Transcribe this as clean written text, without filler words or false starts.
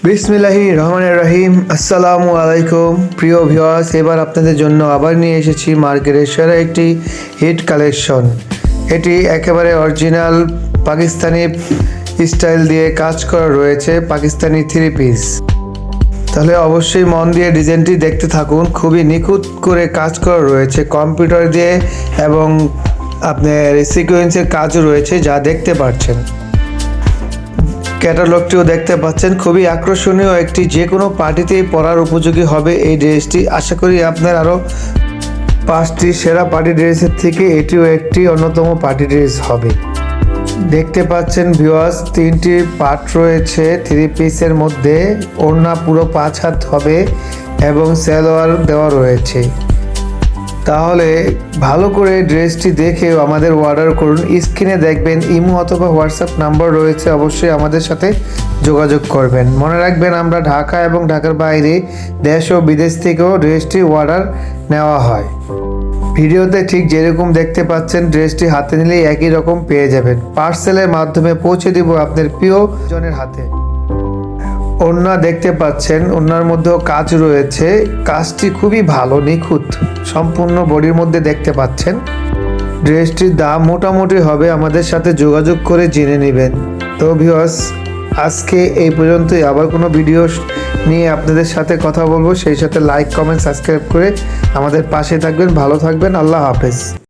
বিসমিল্লাহির রহমানির রহিম। আসসালামু আলাইকুম প্রিয় ভিউয়ার্স, এবার আপনাদের জন্য আবার নিয়ে এসেছি মার্কেটের সেরা একটি হিট কালেকশন। এটি একেবারে অরিজিনাল পাকিস্তানি স্টাইল দিয়ে কাজ করা রয়েছে, পাকিস্তানি থ্রি পিস। তাহলে অবশ্যই মন দিয়ে ডিজাইনটি দেখতে থাকুন। খুবই নিখুঁত করে কাজ করা রয়েছে কম্পিউটার দিয়ে, এবং আপনার সিকোয়েন্সের কাজও রয়েছে যা দেখতে পাচ্ছেন। ক্যাটালগটিও দেখতে পাচ্ছেন। খুবই আকর্ষণীয় একটি, যে কোনো পার্টিতেই পরার উপযোগী হবে এই ড্রেসটি। আশা করি আপনার আরও 5টি সেরা পার্টি ড্রেসের থেকে এটিও একটি অন্যতম পার্টি ড্রেস হবে। দেখতে পাচ্ছেন ভিউয়ার্স, 3টি পার্ট রয়েছে থ্রি পিসের মধ্যে। ওড়না পুরো 5 হাত হবে এবং সালোয়ার দেওয়া রয়েছে। তাহলে ভালো করে ড্রেসটি দেখেও আমাদের অর্ডার করুন। স্ক্রিনে দেখবেন ইমো অথবা হোয়াটসঅ্যাপ নাম্বার রয়েছে, অবশ্যই আমাদের সাথে যোগাযোগ করবেন। মনে রাখবেন, আমরা ঢাকা এবং ঢাকার বাইরে দেশ ও বিদেশ থেকেও ড্রেসটি অর্ডার নেওয়া হয়। ভিডিওতে ঠিক যেরকম দেখতে পাচ্ছেন ড্রেসটি হাতে নিলেই একই রকম পেয়ে যাবেন। পার্সেলের মাধ্যমে পৌঁছে দিব আপনার প্রিয়জনের হাতে। ওড়না দেখতে পাচ্ছেন, ওড়নার মধ্যেও কাজ রয়েছে। কাজটি খুবই ভালো, নিখুঁত, সম্পূর্ণ বডির মধ্যে দেখতে পাচ্ছেন। ড্রেসটির দাম মোটামুটি হবে, আমাদের সাথে যোগাযোগ করে জেনে নেবেন। তো ভিউয়ার্স, আজকে এই পর্যন্তই। আবার কোনো ভিডিও নিয়ে আপনাদের সাথে কথা বলবো, সেই সাথে লাইক, কমেন্ট, সাবস্ক্রাইব করে আমাদের পাশে থাকবেন। ভালো থাকবেন। আল্লাহ হাফেজ।